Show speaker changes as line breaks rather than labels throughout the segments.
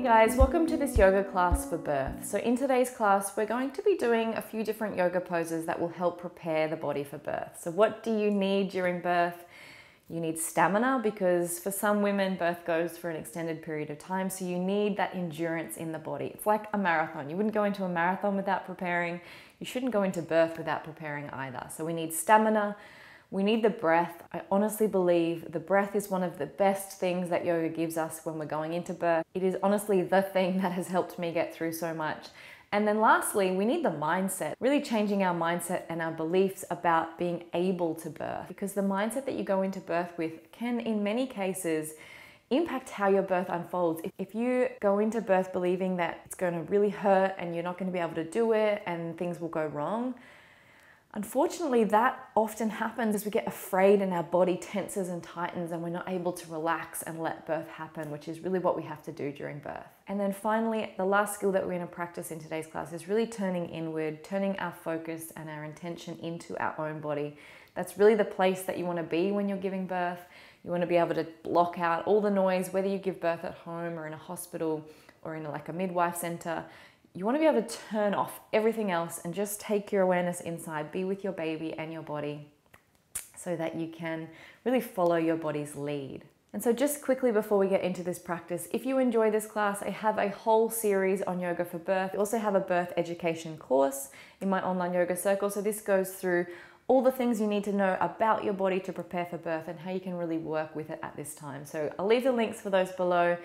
Hey guys, welcome to this yoga class for birth. So in today's class, we're going to be doing a few different yoga poses that will help prepare the body for birth. So what do you need during birth? You need stamina because for some women, birth goes for an extended period of time. So you need that endurance in the body. It's like a marathon. You wouldn't go into a marathon without preparing. You shouldn't go into birth without preparing either. So we need stamina. We need the breath. I honestly believe the breath is one of the best things that yoga gives us when we're going into birth. It is honestly the thing that has helped me get through so much. And then lastly, we need the mindset, really changing our mindset and our beliefs about being able to birth. Because the mindset that you go into birth with can, in many cases, impact how your birth unfolds. If you go into birth believing that it's going to really hurt and you're not going to be able to do it and things will go wrong, unfortunately, that often happens as we get afraid and our body tenses and tightens and we're not able to relax and let birth happen, which is really what we have to do during birth. And then finally, the last skill that we're going to practice in today's class is really turning inward, turning our focus and our intention into our own body. That's really the place that you want to be when you're giving birth. You want to be able to block out all the noise, whether you give birth at home or in a hospital or in like a midwife center. You want to be able to turn off everything else and just take your awareness inside, be with your baby and your body so that you can really follow your body's lead. And so just quickly before we get into this practice, if you enjoy this class, I have a whole series on yoga for birth. I also have a birth education course in my online yoga circle. So this goes through all the things you need to know about your body to prepare for birth and how you can really work with it at this time. So I'll leave the links for those below.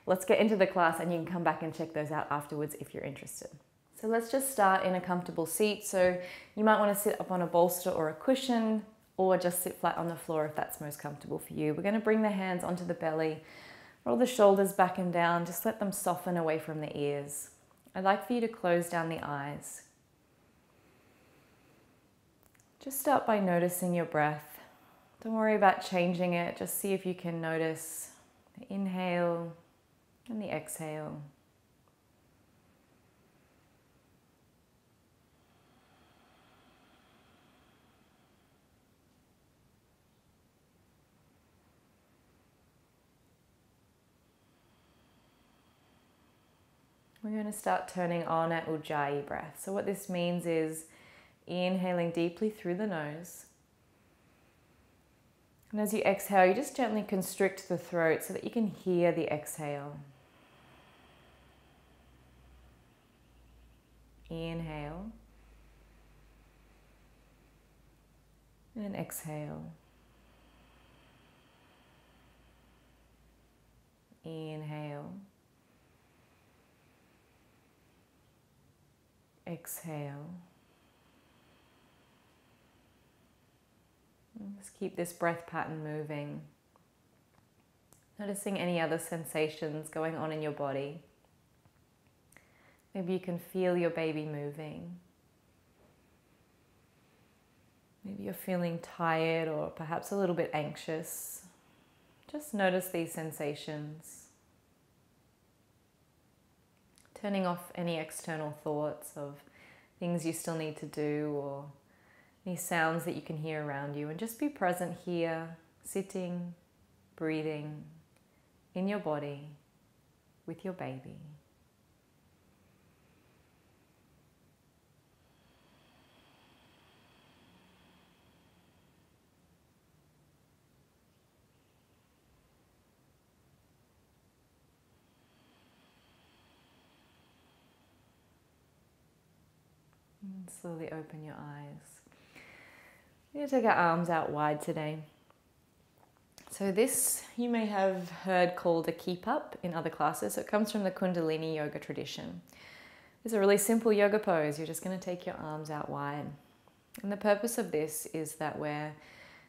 Let's get into the class and you can come back and check those out afterwards if you're interested. So let's just start in a comfortable seat. So you might want to sit up on a bolster or a cushion or just sit flat on the floor if that's most comfortable for you. We're going to bring the hands onto the belly, roll the shoulders back and down, just let them soften away from the ears. I'd like for you to close down the eyes. Just start by noticing your breath. Don't worry about changing it, just see if you can notice the inhale and the exhale. We're going to start turning on our Ujjayi breath. So what this means is inhaling deeply through the nose. And as you exhale, you just gently constrict the throat so that you can hear the exhale. Inhale and exhale. Inhale. Exhale. And just keep this breath pattern moving. Noticing any other sensations going on in your body. Maybe you can feel your baby moving. Maybe you're feeling tired or perhaps a little bit anxious. Just notice these sensations. Turning off any external thoughts of things you still need to do or any sounds that you can hear around you, and just be present here, sitting, breathing in your body with your baby. And slowly open your eyes. We're going to take our arms out wide today. So this you may have heard called a keep up in other classes. So it comes from the Kundalini yoga tradition. It's a really simple yoga pose. You're just going to take your arms out wide. And the purpose of this is that we're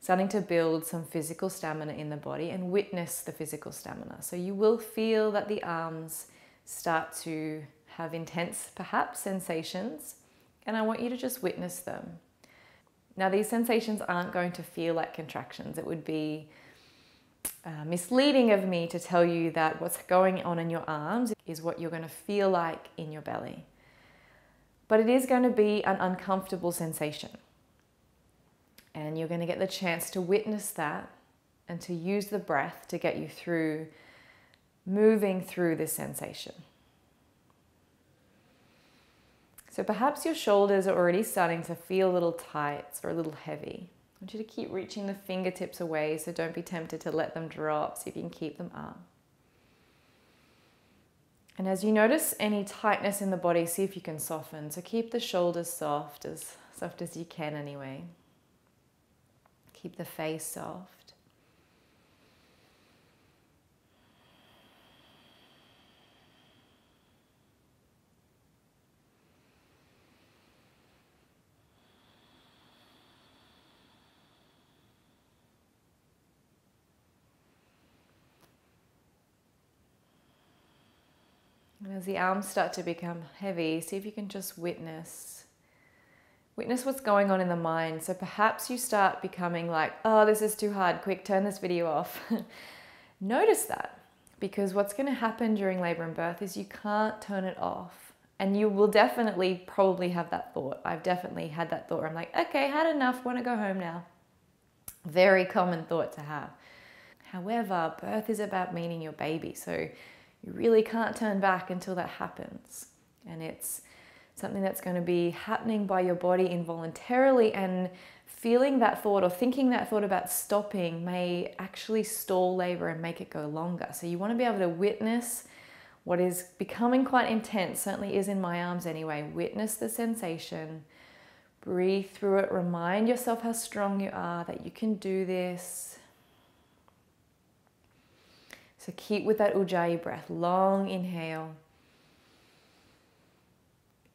starting to build some physical stamina in the body and witness the physical stamina. So you will feel that the arms start to have intense, perhaps, sensations. And I want you to just witness them. Now, these sensations aren't going to feel like contractions. It would be misleading of me to tell you that what's going on in your arms is what you're going to feel like in your belly. But it is going to be an uncomfortable sensation. And you're going to get the chance to witness that and to use the breath to get you through moving through this sensation. So perhaps your shoulders are already starting to feel a little tight or a little heavy. I want you to keep reaching the fingertips away, so don't be tempted to let them drop. See if you can keep them up. And as you notice any tightness in the body, see if you can soften. So keep the shoulders soft as you can anyway. Keep the face soft. And as the arms start to become heavy, see if you can just witness what's going on in the mind. So perhaps you start becoming like, oh, this is too hard, quick, turn this video off. Notice that, because what's going to happen during labor and birth is you can't turn it off. And you will definitely probably have that thought. I've definitely had that thought where I'm like, okay, had enough, want to go home now. Very common thought to have. However, birth is about meeting your baby. So you really can't turn back until that happens. And it's something that's going to be happening by your body involuntarily, and feeling that thought or thinking that thought about stopping may actually stall labor and make it go longer. So you want to be able to witness what is becoming quite intense, certainly is in my arms anyway. Witness the sensation, breathe through it, remind yourself how strong you are, that you can do this. So keep with that Ujjayi breath. Long inhale.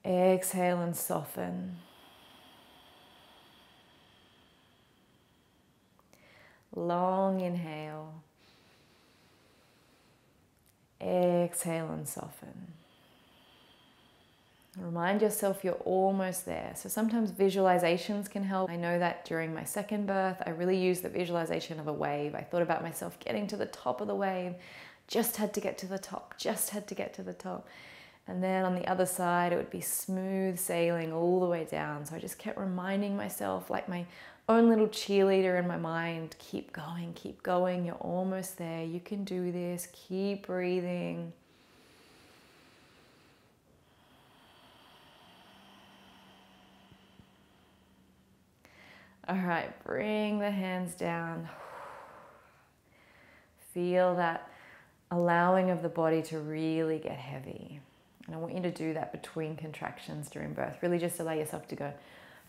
Exhale and soften. Long inhale. Exhale and soften. Remind yourself you're almost there. So sometimes visualizations can help. I know that during my second birth, I really used the visualization of a wave. I thought about myself getting to the top of the wave, just had to get to the top, just had to get to the top. And then on the other side, it would be smooth sailing all the way down. So I just kept reminding myself, like my own little cheerleader in my mind, keep going, you're almost there, you can do this, keep breathing. All right, bring the hands down. Feel that allowing of the body to really get heavy. And I want you to do that between contractions during birth. Really just allow yourself to go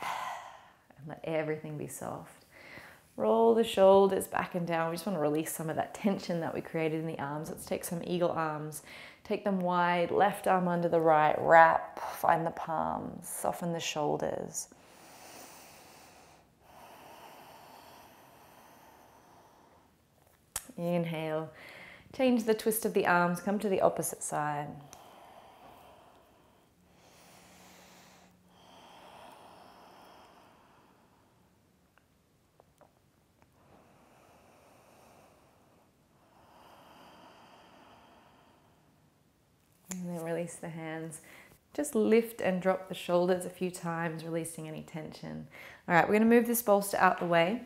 and let everything be soft. Roll the shoulders back and down. We just want to release some of that tension that we created in the arms. Let's take some eagle arms. Take them wide, left arm under the right, wrap, find the palms, soften the shoulders. Inhale, change the twist of the arms, come to the opposite side. And then release the hands. Just lift and drop the shoulders a few times, releasing any tension. All right, we're going to move this bolster out the way.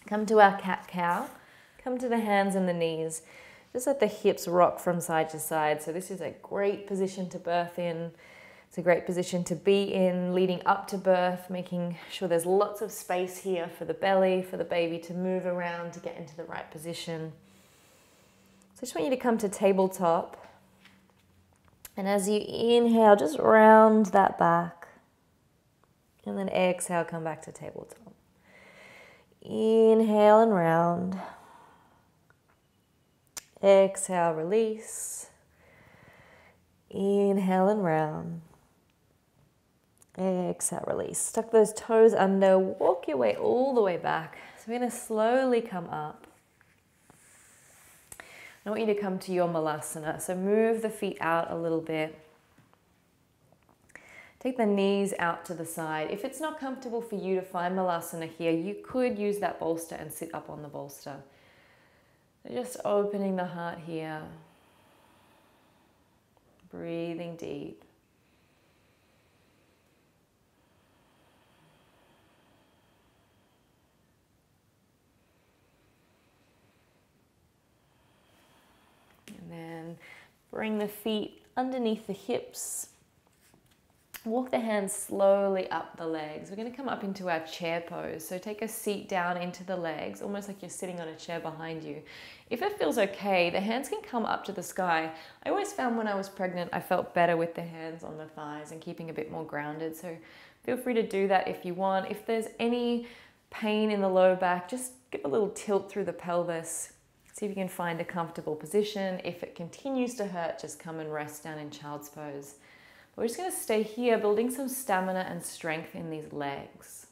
Come to our cat-cow. Come to the hands and the knees. Just let the hips rock from side to side. So this is a great position to birth in. It's a great position to be in leading up to birth, making sure there's lots of space here for the belly, for the baby to move around to get into the right position. So I just want you to come to tabletop. And as you inhale, just round that back. And then exhale, come back to tabletop. Inhale and round. Exhale, release. Inhale and round. Exhale, release. Tuck those toes under. Walk your way all the way back. So we're going to slowly come up. I want you to come to your malasana. So move the feet out a little bit. Take the knees out to the side. If it's not comfortable for you to find malasana here, you could use that bolster and sit up on the bolster. Just opening the heart here. Breathing deep. And then bring the feet underneath the hips. Walk the hands slowly up the legs. We're going to come up into our chair pose. So take a seat down into the legs, almost like you're sitting on a chair behind you. If it feels okay, the hands can come up to the sky. I always found when I was pregnant, I felt better with the hands on the thighs and keeping a bit more grounded. So feel free to do that if you want. If there's any pain in the lower back, just give a little tilt through the pelvis. See if you can find a comfortable position. If it continues to hurt, just come and rest down in child's pose. We're just going to stay here, building some stamina and strength in these legs.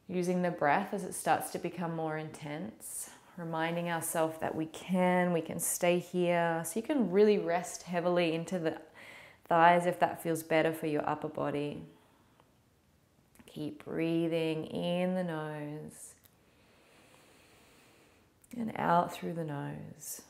Using the breath as it starts to become more intense. Reminding ourselves that we can stay here. So you can really rest heavily into the thighs if that feels better for your upper body. Keep breathing in the nose and out through the nose.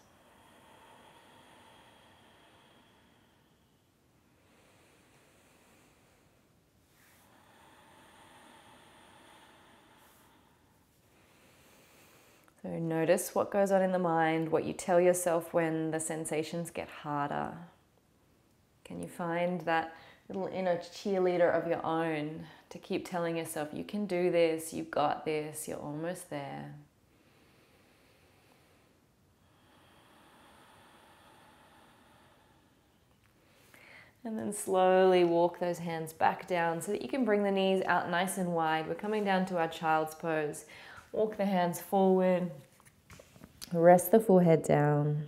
So notice what goes on in the mind, what you tell yourself when the sensations get harder. Can you find that little inner cheerleader of your own to keep telling yourself, you can do this, you've got this, you're almost there. And then slowly walk those hands back down so that you can bring the knees out nice and wide. We're coming down to our child's pose. Walk the hands forward, rest the forehead down.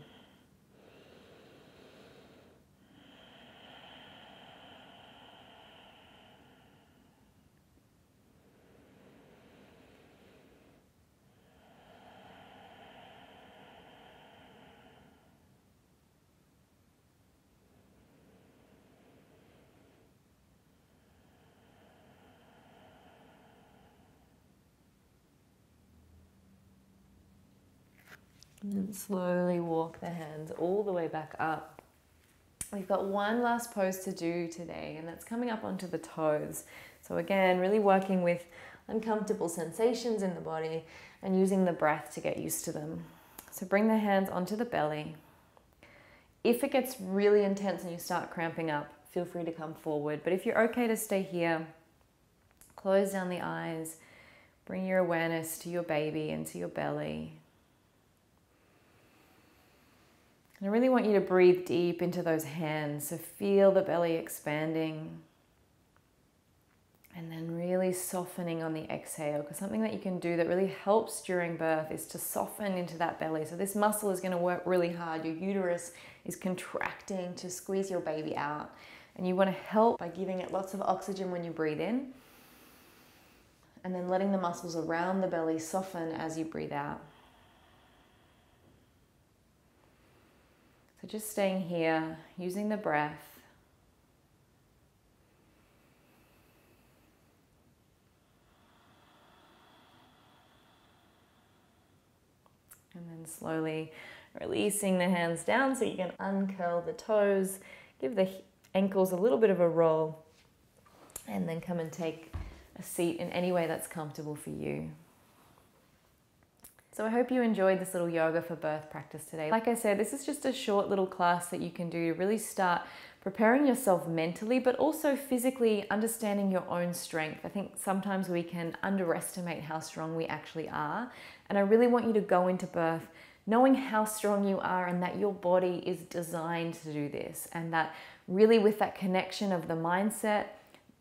And then slowly walk the hands all the way back up. We've got one last pose to do today, and that's coming up onto the toes. So again, really working with uncomfortable sensations in the body and using the breath to get used to them. So bring the hands onto the belly. If it gets really intense and you start cramping up, feel free to come forward. But if you're okay to stay here, close down the eyes, bring your awareness to your baby and to your belly. And I really want you to breathe deep into those hands. So feel the belly expanding. And then really softening on the exhale, because something that you can do that really helps during birth is to soften into that belly. So this muscle is going to work really hard. Your uterus is contracting to squeeze your baby out. And you want to help by giving it lots of oxygen when you breathe in. And then letting the muscles around the belly soften as you breathe out. So just staying here, using the breath. And then slowly releasing the hands down so you can uncurl the toes, give the ankles a little bit of a roll, and then come and take a seat in any way that's comfortable for you. So I hope you enjoyed this little yoga for birth practice today. Like I said, this is just a short little class that you can do to really start preparing yourself mentally, but also physically understanding your own strength. I think sometimes we can underestimate how strong we actually are. And I really want you to go into birth knowing how strong you are and that your body is designed to do this. And that really with that connection of the mindset,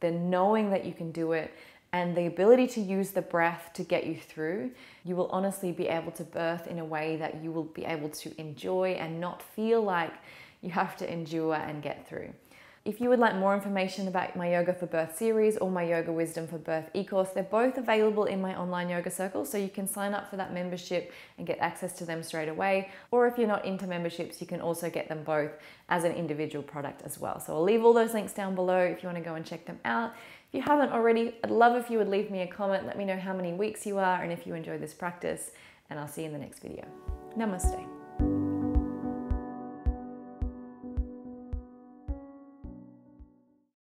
the knowing that you can do it, and the ability to use the breath to get you through, you will honestly be able to birth in a way that you will be able to enjoy and not feel like you have to endure and get through. If you would like more information about my Yoga for Birth series or my Yoga Wisdom for Birth e-course, they're both available in my online yoga circle, so you can sign up for that membership and get access to them straight away. Or if you're not into memberships, you can also get them both as an individual product as well. So I'll leave all those links down below if you want to go and check them out. If you haven't already, I'd love if you would leave me a comment, let me know how many weeks you are and if you enjoy this practice, and I'll see you in the next video. Namaste.